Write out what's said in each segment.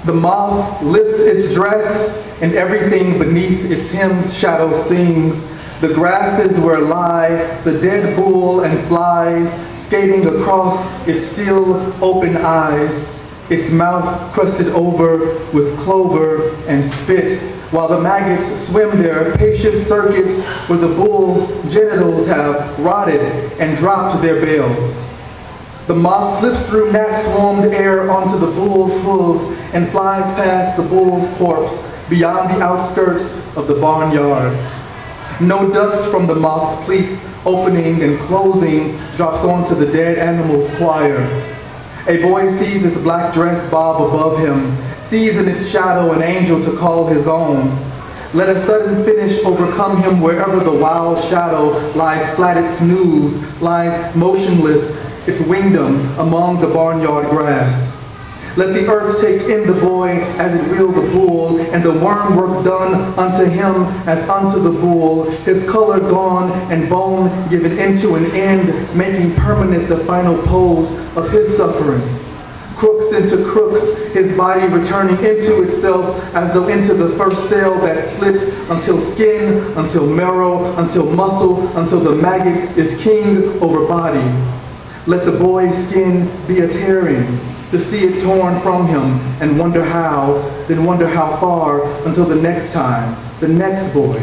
The moth lifts its dress, and everything beneath its hem's shadow sings. The grasses where lie the dead bull and flies, skating across its still open eyes, its mouth crusted over with clover and spit, while the maggots swim their patient circuits where the bull's genitals have rotted and dropped their bells. The moth slips through gnat-swarmed air onto the bull's hooves and flies past the bull's corpse beyond the outskirts of the barnyard. No dust from the moth's pleats opening and closing drops onto the dead animal's choir. A boy sees its black dress bob above him, sees in its shadow an angel to call his own. Let a sudden finish overcome him wherever the wild shadow lies flat its snooze, lies motionless, its wingdom among the barnyard grass. Let the earth take in the boy as it reeled the bull, and the worm work done unto him as unto the bull, his color gone and bone given into an end, making permanent the final pose of his suffering. Crooks into crooks, his body returning into itself as though into the first cell that splits until skin, until marrow, until muscle, until the maggot is king over body. Let the boy's skin be a tearing, to see it torn from him and wonder how, then wonder how far until the next time, the next boy.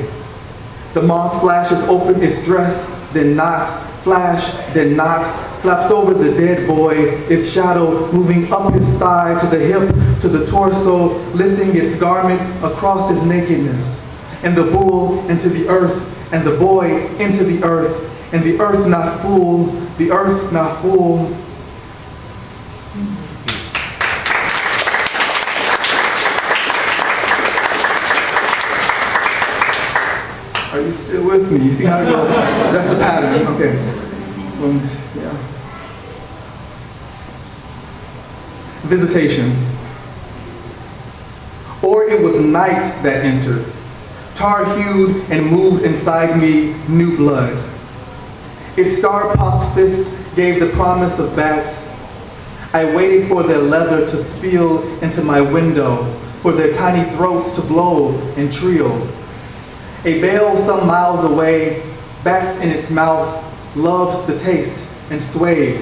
The moth flashes open its dress, then not, flash, then not, flaps over the dead boy, its shadow moving up his thigh to the hip, to the torso, lifting its garment across his nakedness. And the bull into the earth, and the boy into the earth, and the earth not full, the earth not full. Are you still with me? You see how it goes? That's the pattern, okay. So, yeah. Visitation. Or it was night that entered, tar-hued and moved inside me new blood. Its star-popped fists gave the promise of bats. I waited for their leather to spill into my window, for their tiny throats to blow and trio. A bell some miles away, bats in its mouth, loved the taste and swayed.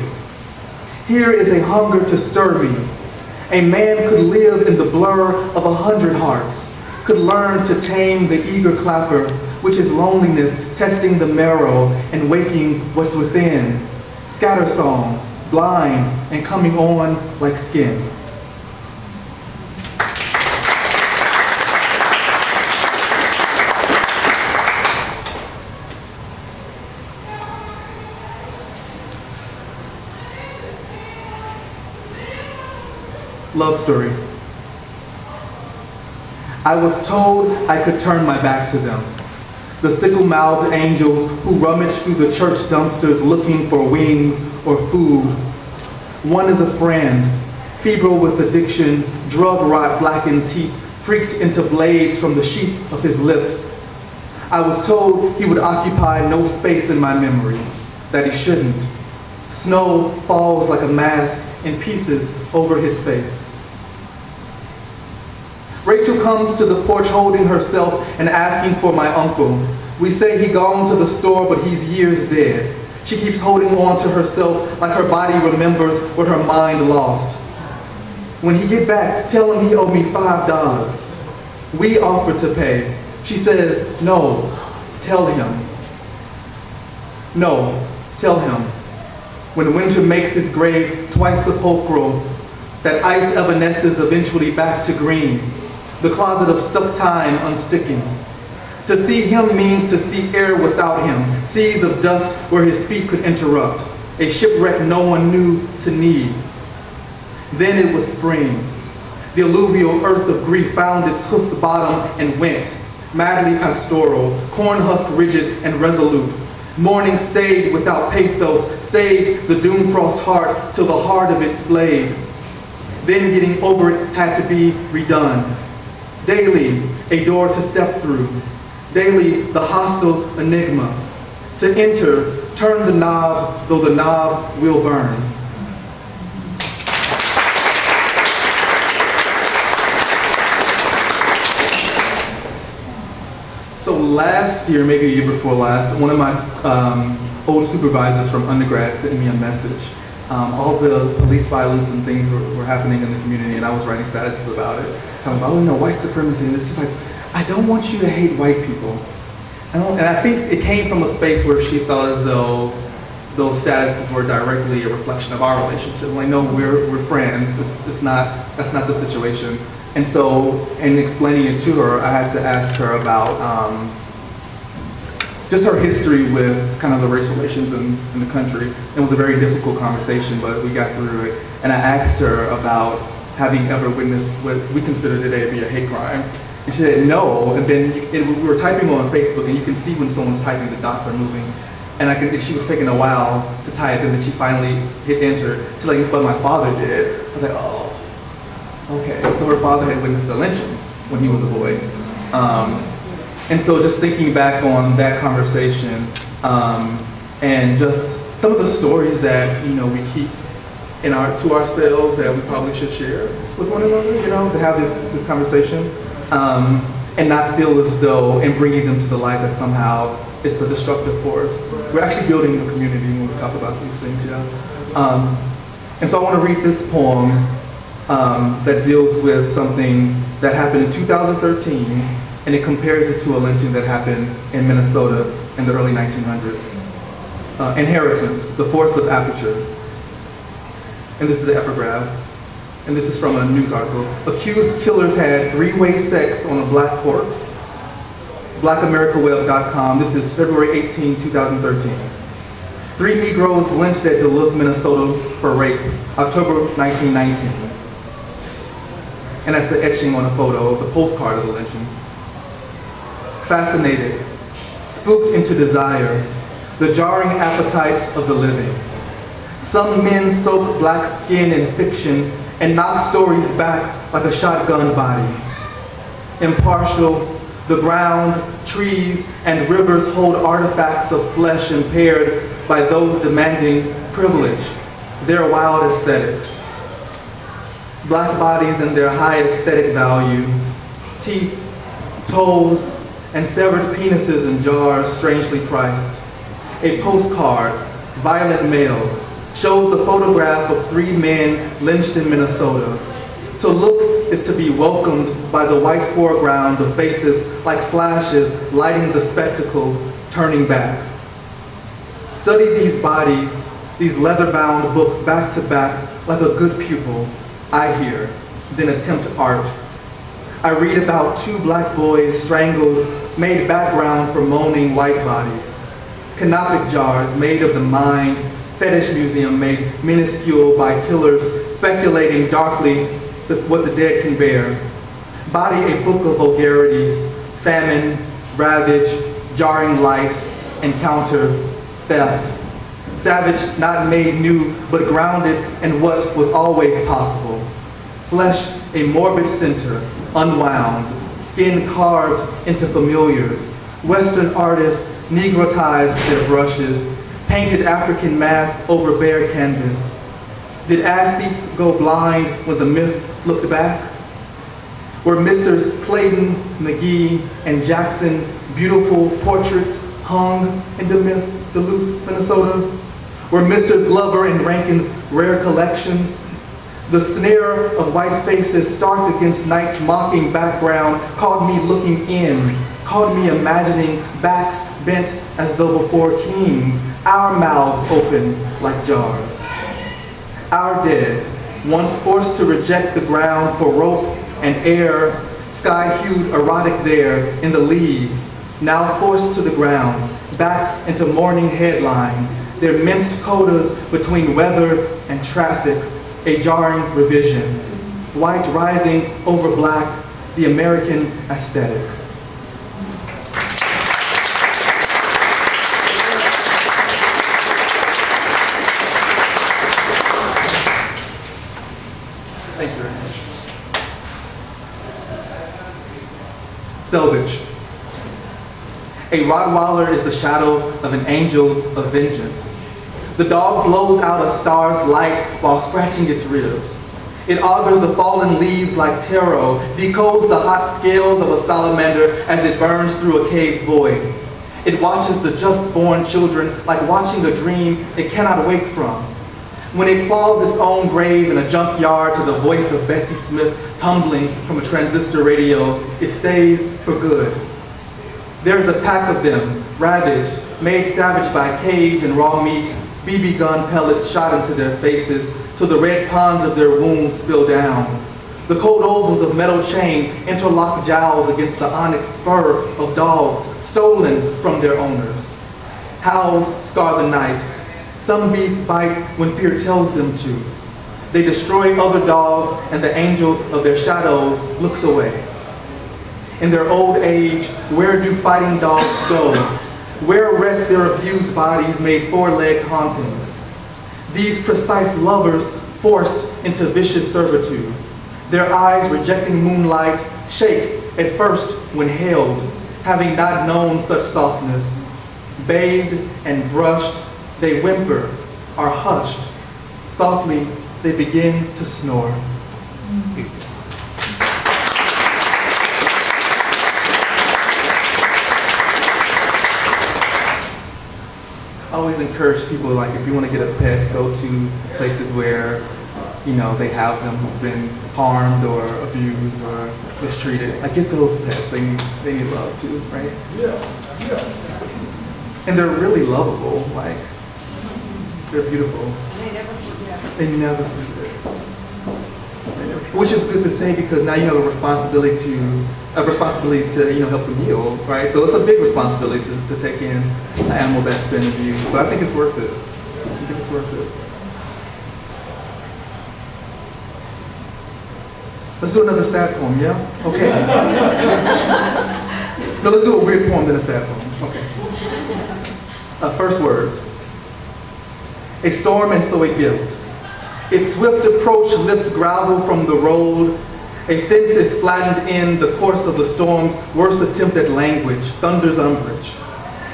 Here is a hunger to stir me. A man could live in the blur of 100 hearts, could learn to tame the eager clapper, which is loneliness testing the marrow and waking what's within. Scatter song, blind and coming on like skin. Love story. I was told I could turn my back to them. The sickle-mouthed angels who rummage through the church dumpsters looking for wings or food. One is a friend, febrile with addiction, drug rot blackened teeth freaked into blades from the sheath of his lips. I was told he would occupy no space in my memory, that he shouldn't. Snow falls like a mask in pieces over his face. Rachel comes to the porch holding herself and asking for my uncle. We say he gone to the store, but he's years dead. She keeps holding on to herself like her body remembers what her mind lost. When he get back, tell him he owe me $5. We offer to pay. She says, no, tell him. No, tell him. When winter makes his grave twice sepulchral, that ice evanesces eventually back to green, the closet of stuck time unsticking. To see him means to see air without him, seas of dust where his feet could interrupt, a shipwreck no one knew to need. Then it was spring. The alluvial earth of grief found its hoof's bottom and went, madly pastoral, corn husk rigid and resolute. Mourning stayed without pathos, stayed the doom-crossed heart till the heart of it splayed. Then getting over it had to be redone. Daily, a door to step through. Daily, the hostile enigma. To enter, turn the knob, though the knob will burn. last year, maybe a year before last, one of my old supervisors from undergrad sent me a message. All the police violence and things were happening in the community, and I was writing statuses about it, talking about, white supremacy, and it's just like, I don't want you to hate white people. And I think it came from a space where she thought as though those statuses were directly a reflection of our relationship. Like, no, we're friends. That's not the situation. And so, in explaining it to her, I had to ask her about just her history with kind of the race relations in the country. It was a very difficult conversation, but we got through it. And I asked her about having ever witnessed what we consider today to be a hate crime. And she said no, and then we were typing on Facebook, and you can see when someone's typing, the dots are moving. And she was taking a while to type, and then she finally hit enter. She's like, but my father did. I was like, oh, okay. So her father had witnessed a lynching when he was a boy. And so just thinking back on that conversation, and just some of the stories that, we keep to ourselves that we probably should share with one another, to have this conversation. And not feel as though, in bringing them to the light, that somehow it's a destructive force. We're actually building a community when we talk about these things, and so I want to read this poem that deals with something that happened in 2013, and it compares it to a lynching that happened in Minnesota in the early 1900s. Inheritance, the force of aperture. And this is the epigraph. And this is from a news article. Accused killers had three-way sex on a black corpse. BlackAmericaWeb.com. This is February 18, 2013. 3 Negroes lynched at Duluth, Minnesota for rape, October 1919. And that's the etching on a photo of the postcard of the lynching. Fascinated, spooked into desire, the jarring appetites of the living. Some men soak black skin in fiction and knock stories back like a shotgun body. Impartial, the ground, trees, and rivers hold artifacts of flesh impaired by those demanding privilege, their wild aesthetics. Black bodies in their high aesthetic value, teeth, toes, and severed penises in jars strangely priced. A postcard, violent male, shows the photograph of 3 men lynched in Minnesota. To look is to be welcomed by the white foreground of faces like flashes lighting the spectacle, turning back. Study these bodies, these leather-bound books back to back like a good pupil, I hear, then attempt art. I read about 2 black boys strangled, made background for moaning white bodies. Canopic jars made of the mind, fetish museum made minuscule by killers speculating darkly what the dead can bear. Body a book of vulgarities, famine, ravage, jarring light, encounter, theft. Savage not made new, but grounded in what was always possible. Flesh a morbid center, unwound, skin carved into familiars. Western artists negrotized their brushes, painted African masks over bare canvas. Did aesthetes go blind when the myth looked back? Were Misters Clayton, McGee, and Jackson beautiful portraits hung in Duluth, Minnesota? Were Misters Glover and Rankin's rare collections? The snare of white faces stark against night's mocking background caught me looking in, caught me imagining backs bent as though before kings, our mouths open like jars. Our dead, once forced to reject the ground for rope and air, sky-hued erotic there in the leaves, now forced to the ground, back into morning headlines, their minced codas between weather and traffic, a jarring revision. White writhing over black, the American aesthetic. Thank you very much. Selvage. A Rottweiler is the shadow of an angel of vengeance. The dog blows out a star's light while scratching its ribs. It augurs the fallen leaves like tarot, decodes the hot scales of a salamander as it burns through a cave's void. It watches the just-born children like watching a dream it cannot wake from. When it claws its own grave in a junkyard to the voice of Bessie Smith tumbling from a transistor radio, it stays for good. There is a pack of them, ravaged, made savage by cage and raw meat, BB gun pellets shot into their faces, till the red ponds of their wounds spill down. The cold ovals of metal chain interlock jowls against the onyx fur of dogs stolen from their owners. Howls scar the night. Some beasts bite when fear tells them to. They destroy other dogs, and the angel of their shadows looks away. In their old age, where do fighting dogs go? Where rest their abused bodies made four-legged hauntings? These precise lovers forced into vicious servitude. Their eyes rejecting moonlight shake at first when hailed, having not known such softness. Bathed and brushed, they whimper, are hushed. Softly, they begin to snore. I always encourage people, like, if you want to get a pet, go to places where, you know, they have them who've been harmed or abused or mistreated. Like, get those pets. They need love too, right? Yeah. And they're really lovable. Like, they're beautiful. They never forget. They never forget. Which is good to say, because now you have a responsibility to help them heal, right? So it's a big responsibility to take in an animal that's been abused. But I think it's worth it. I think it's worth it. Let's do another sad poem, yeah? Okay. No, let's do a weird poem, then a sad poem. Okay. First words. A storm and so a gift. Its swift approach lifts gravel from the road. A fence is flattened in the course of the storm's worst attempt at language, thunder's umbrage.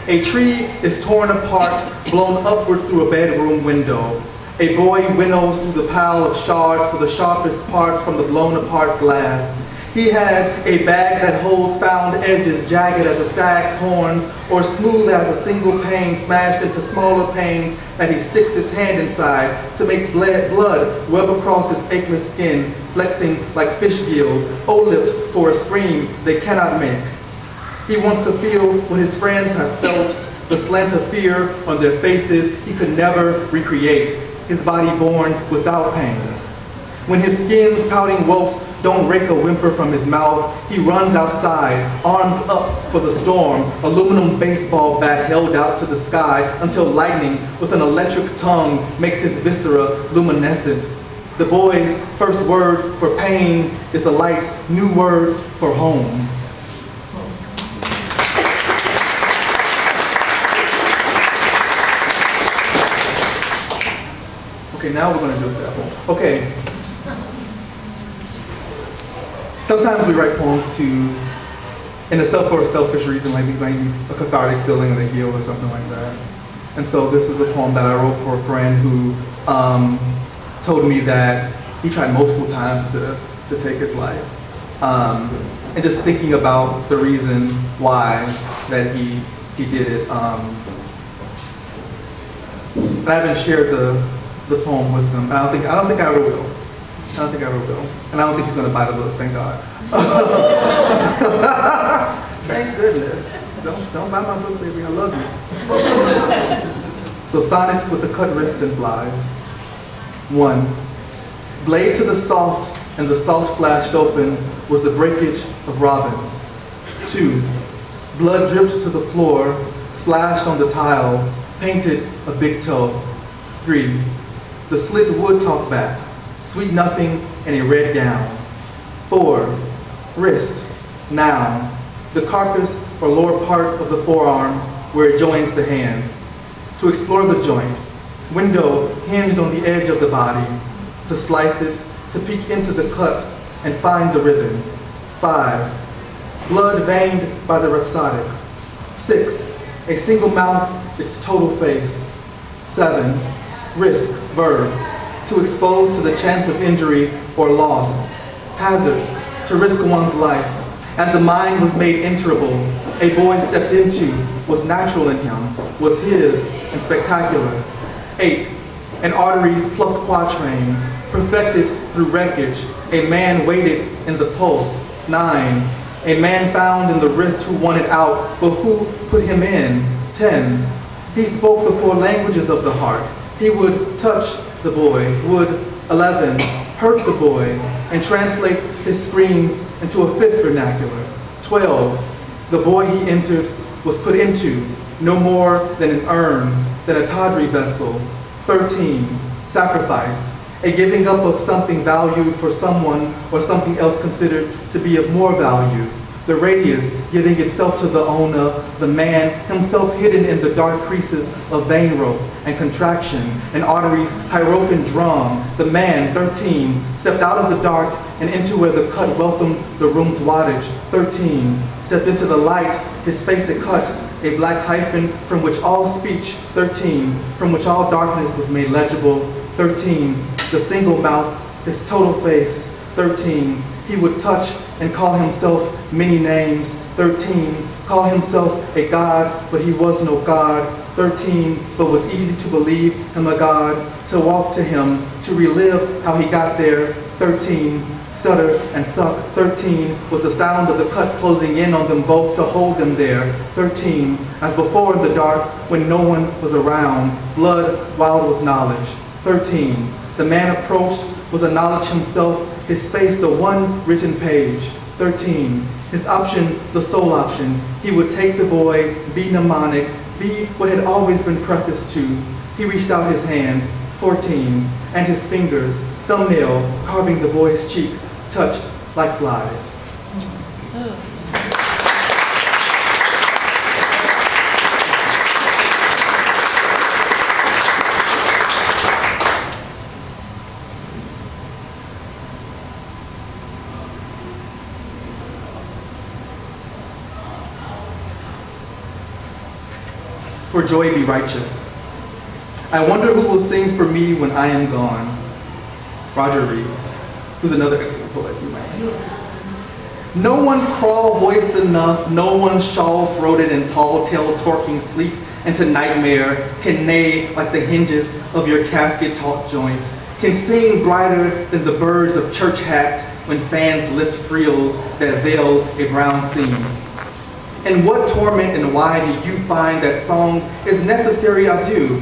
A tree is torn apart, blown upward through a bedroom window. A boy winnows through the pile of shards for the sharpest parts from the blown apart glass. He has a bag that holds found edges jagged as a stag's horns, or smooth as a single pane smashed into smaller panes that he sticks his hand inside to make blood web across his acheless skin, flexing like fish gills, O-lipped for a scream they cannot make. He wants to feel what his friends have felt, the slant of fear on their faces he could never recreate, his body born without pain. When his skin's pouting whelps don't rake a whimper from his mouth, he runs outside, arms up for the storm, aluminum baseball bat held out to the sky until lightning with an electric tongue makes his viscera luminescent. The boy's first word for pain is the light's new word for home. Okay, now we're going to do a sample. Okay. Sometimes we write poems for a selfish reason, like we might need a cathartic feeling to heal or something like that. And so this is a poem that I wrote for a friend who told me that he tried multiple times to take his life. And just thinking about the reason why that he did it. And I haven't shared the poem with him. I don't think I ever will. I don't think I ever will. And I don't think he's going to buy the book, thank God. Thank goodness. Don't buy my book, baby, I love you. So sonnet with the cut wrist and flies. 1. Blade to the soft, and the salt flashed open was the breakage of robins. 2. Blood dripped to the floor, splashed on the tile, painted a big toe. 3. The slit wood talked back. Sweet nothing in a red gown. 4. Wrist, noun, the carpus or lower part of the forearm where it joins the hand. To explore the joint. Window hinged on the edge of the body. To slice it, to peek into the cut and find the ribbon. 5. Blood veined by the rhapsodic. 6. A single mouth, its total face. 7. Risk, verb. to expose to the chance of injury or loss, hazard, to risk one's life. As the mind was made enterable, a boy stepped into, was natural in him, was his, and spectacular. 8, and arteries plucked quatrains, perfected through wreckage, a man waited in the pulse. 9, a man found in the wrist who wanted out, but who put him in. 10, he spoke the 4 languages of the heart. He would touch the boy, would, 11, hurt the boy, and translate his screams into a 5th vernacular. 12, the boy he entered was put into, no more than an urn, than a tawdry vessel. 13, sacrifice, a giving up of something valued for someone or something else considered to be of more value. The radius giving itself to the owner, the man himself hidden in the dark creases of vein rope and contraction, and arteries hierophant drum. The man, 13, stepped out of the dark and into where the cut welcomed the room's wattage. 13, stepped into the light, his face a cut, a black hyphen from which all speech. 13, from which all darkness was made legible. 13, the single mouth, his total face. 13, he would touch and call himself many names. 13, call himself a god, but he was no god. 13, but was easy to believe him a god, to walk to him, to relive how he got there. 13, stutter and suck. 13, was the sound of the cut closing in on them both to hold them there. 13, as before in the dark when no one was around, blood wild with knowledge. 13, the man approached, was a knowledge himself, his space the one written page. 13, his option the sole option. He would take the boy, be mnemonic, be what had always been prefaced to. He reached out his hand. 14, and his fingers, thumbnail carving the boy's cheek, touched like flies. For joy be righteous. I wonder who will sing for me when I am gone. Roger Reeves, who's another excellent poet you might know. No one crawl-voiced enough, no one shawl-throated and tall-tailed torquing sleep into nightmare can neigh like the hinges of your casket-taut joints, can sing brighter than the birds of church hats when fans lift frills that veil a brown scene. And what torment and why do you find that song is necessary adieu?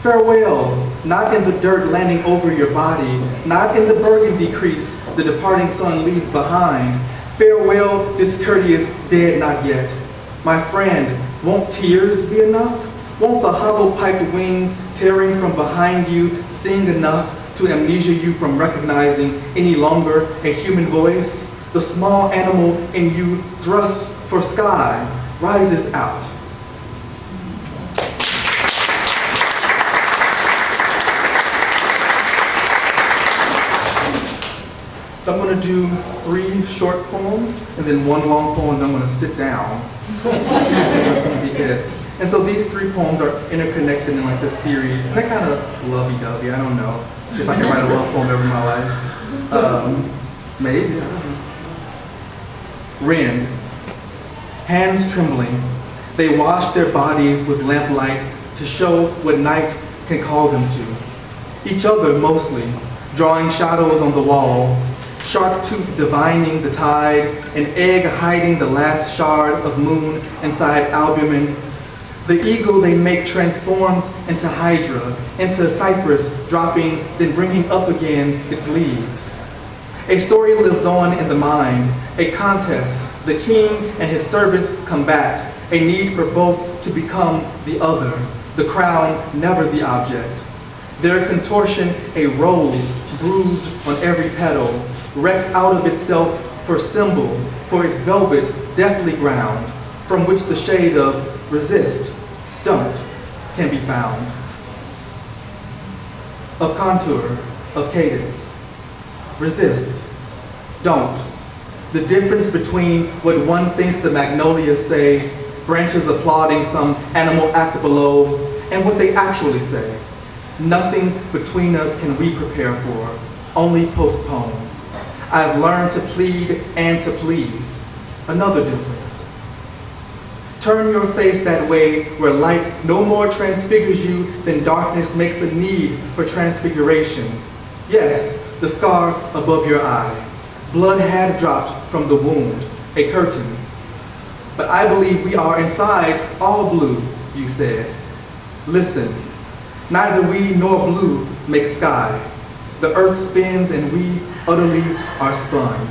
Farewell, not in the dirt landing over your body, not in the burgundy crease the departing sun leaves behind. Farewell, discourteous, dead not yet. My friend, won't tears be enough? Won't the hollow piped wings tearing from behind you sting enough to amnesia you from recognizing any longer a human voice? The small animal in you thrusts for sky, rises out. So I'm going to do 3 short poems and then 1 long poem, and I'm going to sit down. That's going to be good. And so these 3 poems are interconnected in like this series, and they're kind of lovey-dovey. I don't know if I can write a love poem ever in my life. Maybe, I don't know. Rend. Hands trembling, they wash their bodies with lamplight to show what night can call them to. Each other mostly, drawing shadows on the wall, sharp tooth divining the tide, an egg hiding the last shard of moon inside albumin. The eagle they make transforms into hydra, into cypress, dropping, then bringing up again its leaves. A story lives on in the mind, a contest. The king and his servant combat, a need for both to become the other, the crown never the object. Their contortion a rose bruised on every petal, wrecked out of itself for symbol, for its velvet deathly ground, from which the shade of resist, don't, can be found. Of contour, of cadence, resist, don't. The difference between what one thinks the magnolias say, branches applauding some animal act below, and what they actually say. Nothing between us can we prepare for, only postpone. I've learned to plead and to please, another difference. Turn your face that way where light no more transfigures you than darkness makes a need for transfiguration. Yes, the scar above your eye. Blood had dropped from the wound, a curtain. But I believe we are inside all blue, you said. Listen, neither we nor blue make sky. The earth spins and we utterly are spun.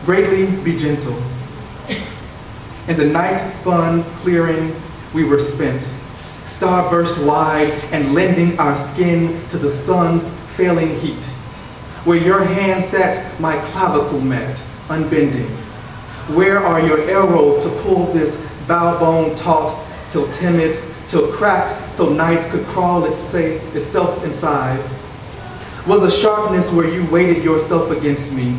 Greatly be gentle. In the night spun clearing, we were spent. Star burst wide and lending our skin to the sun's failing heat. Where your hand sat, my clavicle met, unbending. Where are your arrows to pull this bow bone taut, till timid, till cracked, so night could crawl itself inside? Was a sharpness where you weighted yourself against me?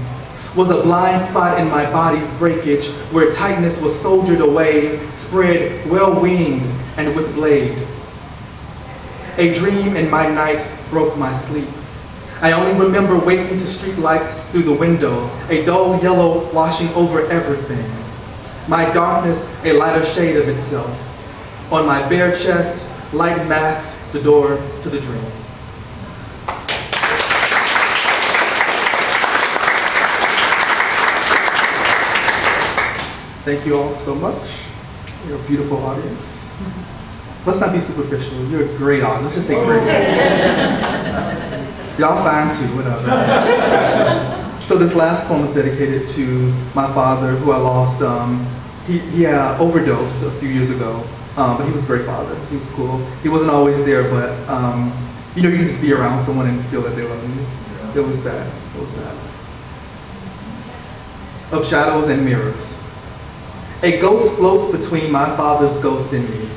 Was a blind spot in my body's breakage where tightness was soldiered away, spread well-winged and with blade? A dream in my night broke my sleep. I only remember waking to street lights through the window, a dull yellow washing over everything. My darkness a lighter shade of itself. On my bare chest, light masked the door to the dream. Thank you all so much. You're a beautiful audience. Let's not be superficial. You're a great audience. Let's just say great. Y'all fine too, whatever. So this last poem is dedicated to my father, who I lost. He overdosed a few years ago, but he was a great father. He was cool. He wasn't always there, but you know, you can just be around someone and feel that they love you. It was that. It was that. Of shadows and mirrors. A ghost floats between my father's ghost and me.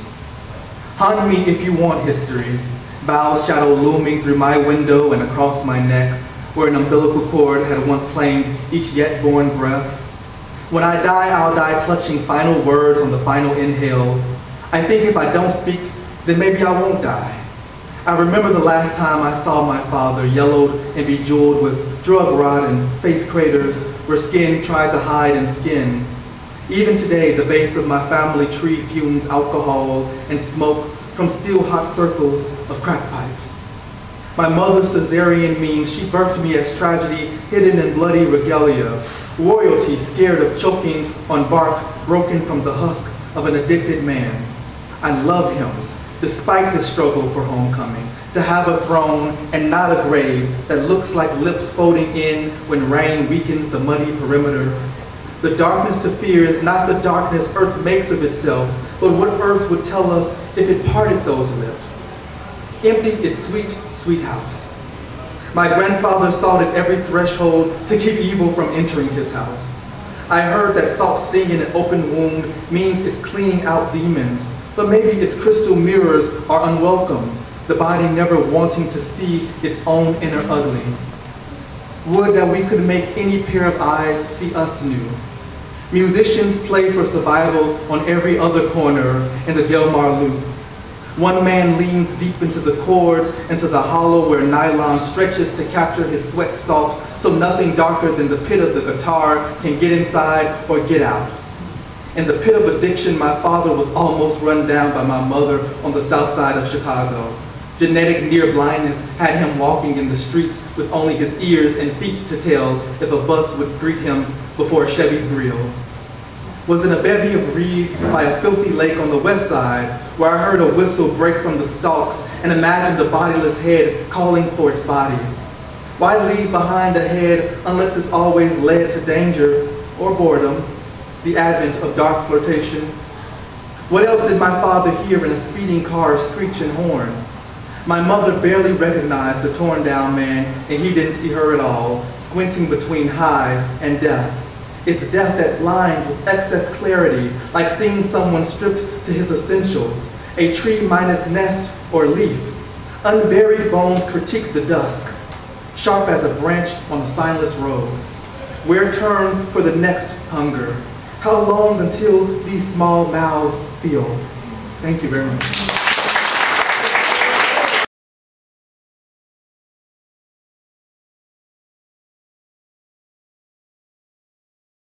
Haunt me if you want history. Bow's shadow looming through my window and across my neck, where an umbilical cord had once claimed each yet born breath. When I die, I'll die clutching final words on the final inhale. I think if I don't speak, then maybe I won't die. I remember the last time I saw my father, yellowed and bejeweled with drug rot and face craters where skin tried to hide in skin. Even today, the base of my family tree fumes alcohol and smoke from still hot circles of crack pipes. My mother's cesarean means she birthed me as tragedy hidden in bloody regalia, royalty scared of choking on bark broken from the husk of an addicted man. I love him, despite his struggle for homecoming, to have a throne and not a grave that looks like lips folding in when rain weakens the muddy perimeter. The darkness to fear is not the darkness earth makes of itself, but what earth would tell us if it parted those lips. Empty its sweet, sweet house. My grandfather sought at every threshold to keep evil from entering his house. I heard that salt stinging an open wound means it's cleaning out demons, but maybe its crystal mirrors are unwelcome, the body never wanting to see its own inner ugly. Would that we could make any pair of eyes see us new. Musicians play for survival on every other corner in the Del Mar loop. One man leans deep into the chords, into the hollow where nylon stretches to capture his sweat salt, so nothing darker than the pit of the guitar can get inside or get out. In the pit of addiction, my father was almost run down by my mother on the south side of Chicago. Genetic near blindness had him walking in the streets with only his ears and feet to tell if a bus would greet him before Chevy's grill. Was in a bevy of reeds by a filthy lake on the west side, where I heard a whistle break from the stalks and imagined a bodiless head calling for its body. Why leave behind a head unless it's always led to danger or boredom, the advent of dark flirtation? What else did my father hear in a speeding car's screeching horn? My mother barely recognized the torn down man, and he didn't see her at all, squinting between high and death. It's death that blinds with excess clarity, like seeing someone stripped to his essentials, a tree minus nest or leaf. Unburied bones critique the dusk, sharp as a branch on a signless road. Where turn for the next hunger? How long until these small mouths feel? Thank you very much.